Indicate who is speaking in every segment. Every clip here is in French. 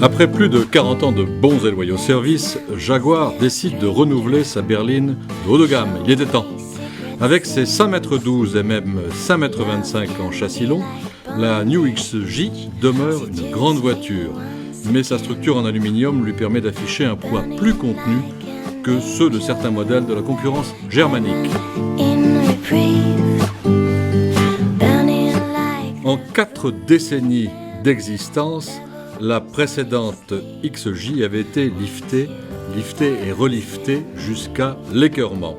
Speaker 1: Après plus de 40 ans de bons et loyaux services, Jaguar décide de renouveler sa berline de haut de gamme. Il était temps. Avec ses 5,12 m et même 5,25 m en châssis long, la New XJ demeure une grande voiture. Mais sa structure en aluminium lui permet d'afficher un poids plus contenu que ceux de certains modèles de la concurrence germanique. En 4 décennies d'existence, la précédente XJ avait été liftée et reliftée jusqu'à l'écœurement.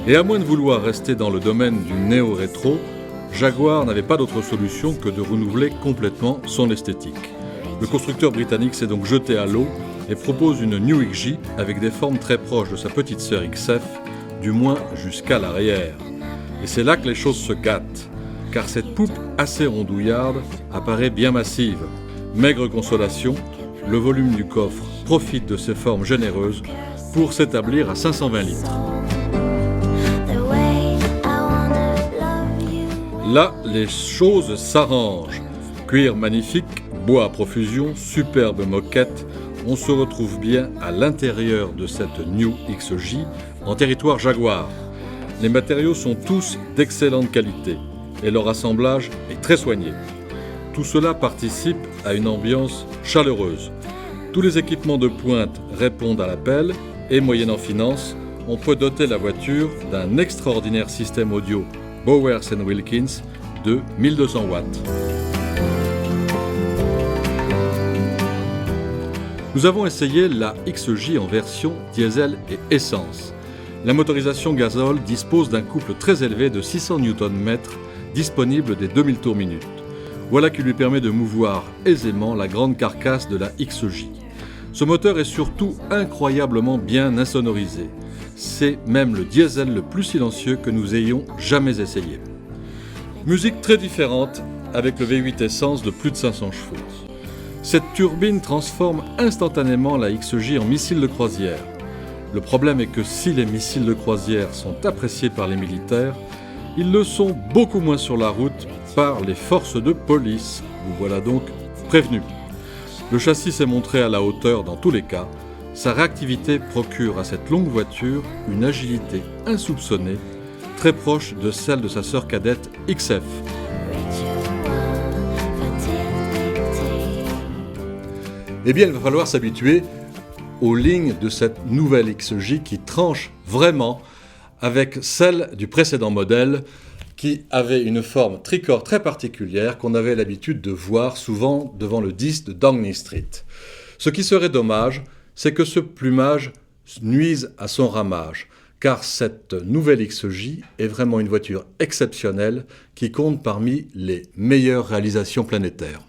Speaker 1: Et à moins de vouloir rester dans le domaine du néo-rétro, Jaguar n'avait pas d'autre solution que de renouveler complètement son esthétique. Le constructeur britannique s'est donc jeté à l'eau et propose une New XJ avec des formes très proches de sa petite sœur XF, du moins jusqu'à l'arrière. Et c'est là que les choses se gâtent, car cette poupe assez rondouillarde apparaît bien massive. Maigre consolation, le volume du coffre profite de ses formes généreuses pour s'établir à 520 litres. Là, les choses s'arrangent. Cuir magnifique, bois à profusion, superbe moquette, on se retrouve bien à l'intérieur de cette New XJ en territoire Jaguar. Les matériaux sont tous d'excellente qualité et leur assemblage est très soigné. Tout cela participe à une ambiance chaleureuse. Tous les équipements de pointe répondent à l'appel et moyennant finance, on peut doter la voiture d'un extraordinaire système audio Bowers & Wilkins de 1200 watts. Nous avons essayé la XJ en version diesel et essence. La motorisation gazole dispose d'un couple très élevé de 600 Nm disponible des 2000 tours minute. Voilà qui lui permet de mouvoir aisément la grande carcasse de la XJ. Ce moteur est surtout incroyablement bien insonorisé. C'est même le diesel le plus silencieux que nous ayons jamais essayé. Musique très différente avec le V8 essence de plus de 500 chevaux. Cette turbine transforme instantanément la XJ en missile de croisière. Le problème est que si les missiles de croisière sont appréciés par les militaires, ils le sont beaucoup moins sur la route par les forces de police. Vous voilà donc prévenu. Le châssis s'est montré à la hauteur dans tous les cas. Sa réactivité procure à cette longue voiture une agilité insoupçonnée, très proche de celle de sa sœur cadette XF. Eh bien, il va falloir s'habituer aux lignes de cette nouvelle XJ qui tranche vraiment avec celle du précédent modèle qui avait une forme tricorps très particulière qu'on avait l'habitude de voir souvent devant le 10 de Downing Street. Ce qui serait dommage, c'est que ce plumage nuise à son ramage, car cette nouvelle XJ est vraiment une voiture exceptionnelle qui compte parmi les meilleures réalisations planétaires.